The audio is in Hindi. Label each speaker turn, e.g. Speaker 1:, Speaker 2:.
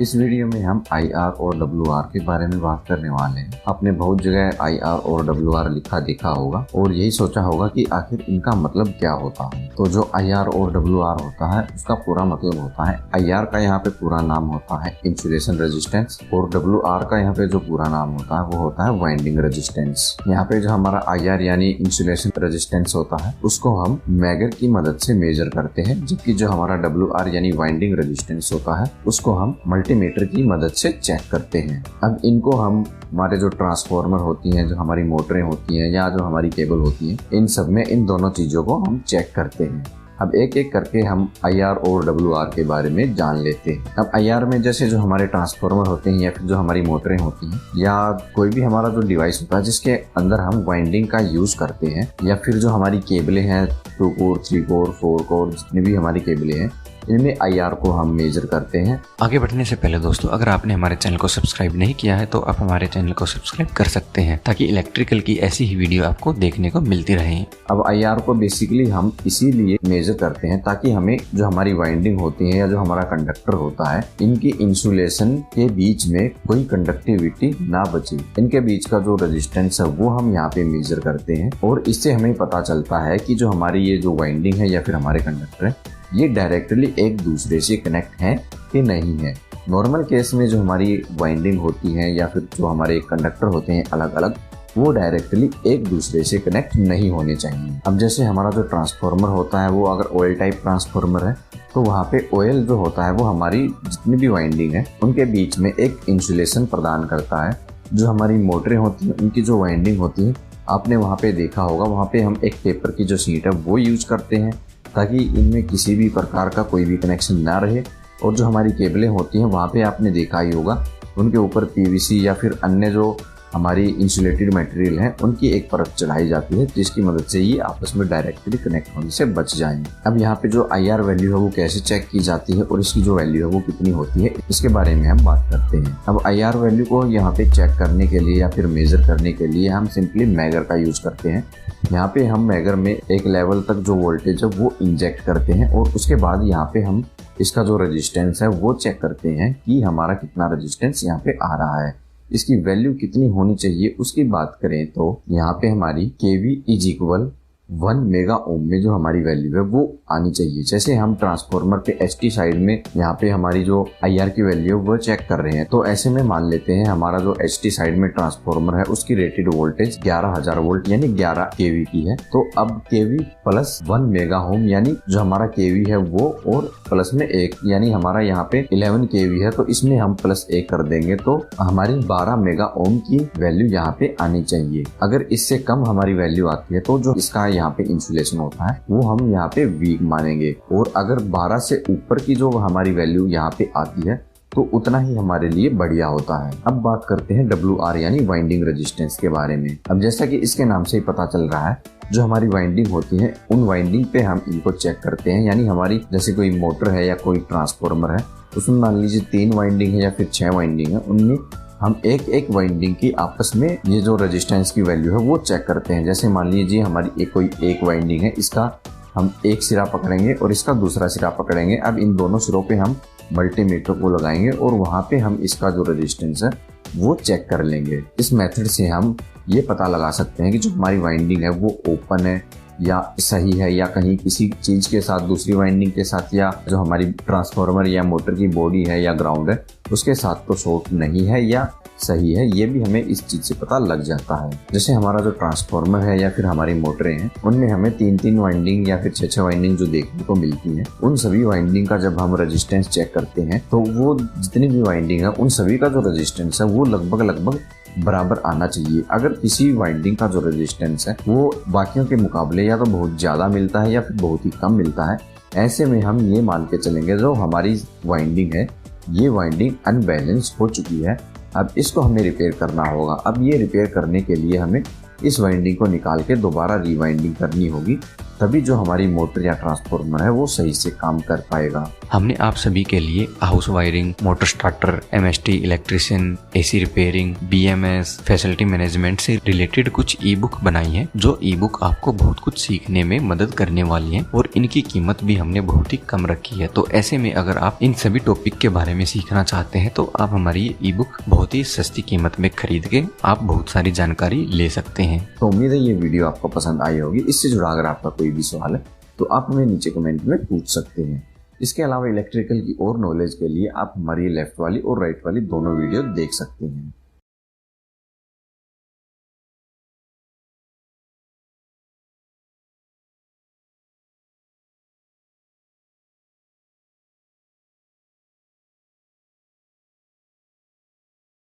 Speaker 1: इस वीडियो में हम IR और WR के बारे में बात करने वाले हैं। आपने बहुत जगह IR और WR लिखा देखा होगा और यही सोचा होगा कि आखिर इनका मतलब क्या होता है। तो जो IR और WR होता है उसका पूरा मतलब होता है, IR का यहाँ पे पूरा नाम होता है इंसुलेशन रेजिस्टेंस और WR का यहाँ पे जो पूरा नाम होता है वो होता है वाइंडिंग रेजिस्टेंस। यहाँ पे जो हमारा IR यानी इंसुलेशन रेजिस्टेंस होता है उसको हम मैगर की मदद से मेजर करते हैं, जबकि जो हमारा WR यानी वाइंडिंग रेजिस्टेंस होता है उसको हम मल्टीमीटर की मदद से चेक करते हैं। अब इनको हम हमारे जो ट्रांसफार्मर होती हैं, जो हमारी मोटरें होती हैं या जो हमारी केबल होती हैं, इन सब में इन दोनों चीजों को हम चेक करते हैं। अब एक एक करके हम IR और WR के बारे में जान लेते हैं। अब IR में जैसे जो हमारे ट्रांसफार्मर होते हैं या फिर जो हमारी मोटरें होती हैं या कोई भी हमारा जो डिवाइस होता है जिसके अंदर हम वाइंडिंग का यूज करते हैं, या फिर जो हमारी केबलें हैं 2 कोर 3 कोर 4 कोर जितनी भी हमारी केबलें हैं, इनमें IR को हम मेजर करते हैं।
Speaker 2: आगे बढ़ने से पहले दोस्तों, अगर आपने हमारे चैनल को सब्सक्राइब नहीं किया है तो आप हमारे चैनल को सब्सक्राइब कर सकते हैं ताकि इलेक्ट्रिकल की ऐसी ही वीडियो आपको देखने को मिलती रहे।
Speaker 1: अब IR को बेसिकली हम इसीलिए मेजर करते हैं ताकि हमें जो हमारी वाइंडिंग होती है या जो हमारा कंडक्टर होता है, इनकी इंसुलेशन के बीच में कोई कंडक्टिविटी ना बचे। इनके बीच का जो रेजिस्टेंस है वो हम यहाँ पे मेजर करते हैं और इससे हमें पता चलता है कि जो हमारी ये जो वाइंडिंग है या फिर हमारे कंडक्टर है ये डायरेक्टली एक दूसरे से कनेक्ट है कि नहीं है। नॉर्मल केस में जो हमारी वाइंडिंग होती है या फिर जो हमारे कंडक्टर होते हैं अलग अलग, वो डायरेक्टली एक दूसरे से कनेक्ट नहीं होने चाहिए। अब जैसे हमारा जो ट्रांसफार्मर होता है वो अगर ऑयल टाइप ट्रांसफार्मर है तो वहाँ पे ऑयल जो होता है वो हमारी जितनी भी वाइंडिंग है उनके बीच में एक इंसुलेशन प्रदान करता है। जो हमारी मोटरें होती हैं उनकी जो वाइंडिंग होती है, आपने वहाँ पे देखा होगा, वहाँ पे हम एक पेपर की जो शीट है वो यूज करते हैं ताकि इनमें किसी भी प्रकार का कोई भी कनेक्शन ना रहे। और जो हमारी केबलें होती हैं वहाँ पे आपने देखा ही होगा, उनके ऊपर PVC या फिर अन्य जो हमारी इंसुलेटेड मटेरियल है उनकी एक परत चढ़ाई जाती है जिसकी मदद से ये आपस में डायरेक्टली कनेक्ट होने से बच जाएंगे। अब यहाँ पे जो IR वैल्यू है वो कैसे चेक की जाती है और इसकी जो वैल्यू है वो कितनी होती है, इसके बारे में हम बात करते हैं। अब IR वैल्यू को यहाँ पे चेक करने के लिए या फिर मेजर करने के लिए हम सिंपली मैगर का यूज करते हैं। यहाँ पे हम मैगर में एक लेवल तक जो वोल्टेज है वो इंजेक्ट करते हैं और उसके बाद यहाँ पे हम इसका जो रेजिस्टेंस है वो चेक करते हैं कि हमारा कितना रेजिस्टेंस यहाँ पे आ रहा है, इसकी वैल्यू कितनी होनी चाहिए। उसकी बात करें तो यहाँ पे हमारी KV is equal 1 mega ohm में जो हमारी वैल्यू है वो आनी चाहिए। जैसे हम ट्रांसफार्मर पे HT साइड में यहाँ पे हमारी जो IR की वैल्यू है वो चेक कर रहे हैं, तो ऐसे में मान लेते हैं हमारा जो HT साइड में ट्रांसफार्मर है उसकी रेटेड वोल्टेज 11,000 वोल्ट यानी 11 kV की है। तो अब KV प्लस 1 मेगा ओम यानी जो हमारा KV है वो और प्लस में 1 यानी हमारा यहाँ पे 11 kV है, तो इसमें हम प्लस 1 कर देंगे तो हमारी 12 मेगा ओम की वैल्यू यहाँ पे आनी चाहिए। अगर इससे कम हमारी वैल्यू आती है तो जो इसका यहाँ पे इंसुलेशन होता है वो हम यहाँ पे वीक मानेंगे, और अगर 12 से ऊपर की जो हमारी वैल्यू यहाँ पे आती है तो उतना ही हमारे लिए बढ़िया होता है। अब बात करते हैं WR यानी वाइंडिंग रेजिस्टेंस के बारे में। अब जैसा कि इसके नाम से ही पता चल रहा है, जो हमारी वाइंडिंग होती है उन वाइंडिंग पे हम इनको चेक करते हैं। यानी हमारी जैसे कोई मोटर है या कोई ट्रांसफार्मर है, उसमें मान लीजिए 3 वाइंडिंग है या फिर 6 वाइंडिंग है, उनमें हम एक एक वाइंडिंग की आपस में ये जो रेजिस्टेंस की वैल्यू है वो चेक करते हैं। जैसे मान लीजिए हमारी कोई एक वाइंडिंग है, इसका हम एक सिरा पकड़ेंगे और इसका दूसरा सिरा पकड़ेंगे। अब इन दोनों सिरों पे हम मल्टीमीटर को लगाएंगे और वहां पे हम इसका जो रेजिस्टेंस है वो चेक कर लेंगे। इस मेथड से हम ये पता लगा सकते हैं कि जो हमारी वाइंडिंग है वो ओपन है या सही है, या कहीं किसी चीज के साथ दूसरी वाइंडिंग के साथ, या जो हमारी ट्रांसफार्मर या मोटर की बॉडी है या ग्राउंड है उसके साथ तो शॉर्ट नहीं है या सही है। ये भी हमें इस चीज से पता लग जाता है। जैसे हमारा जो ट्रांसफार्मर है या फिर हमारी मोटरें हैं उनमें हमें 3-3 वाइंडिंग या फिर 6-6 वाइंडिंग जो देखने को मिलती है, उन सभी वाइंडिंग का जब हम रेजिस्टेंस चेक करते हैं तो वो जितनी भी वाइंडिंग है उन सभी का जो रेजिस्टेंस है वो लगभग बराबर आना चाहिए। अगर किसी वाइंडिंग का जो रेजिस्टेंस है वो बाकियों के मुकाबले या तो बहुत ज्यादा मिलता है या फिर बहुत ही कम मिलता है, ऐसे में हम ये मान के चलेंगे जो हमारी वाइंडिंग है ये वाइंडिंग अनबैलेंस हो चुकी है। अब इसको हमें रिपेयर करना होगा। अब ये रिपेयर करने के लिए हमें इस वाइंडिंग को निकाल के दोबारा रीवाइंडिंग करनी होगी तभी जो हमारी मोटर या ट्रांसफार्मर है वो सही से काम कर पाएगा।
Speaker 2: हमने आप सभी के लिए house wiring, motor starter, MST, electrician, AC repairing, BMS, facility management से रिलेटेड कुछ ई बुक बनाई है, जो ई बुक आपको बहुत कुछ सीखने में मदद करने वाली है और इनकी कीमत भी हमने बहुत ही कम रखी है। तो ऐसे में अगर आप इन सभी टॉपिक के बारे में सीखना चाहते हैं तो आप हमारी ई बुक बहुत ही सस्ती कीमत में खरीद के आप बहुत सारी जानकारी ले सकते हैं।
Speaker 1: तो उम्मीद है ये वीडियो आपको पसंद आई होगी। इससे जुड़ा अगर आपका कोई भी सवाल है तो आप हमें नीचे कमेंट में पूछ सकते हैं। इसके अलावा इलेक्ट्रिकल की और नॉलेज के लिए आप हमारी लेफ्ट वाली और राइट वाली दोनों वीडियो देख सकते हैं।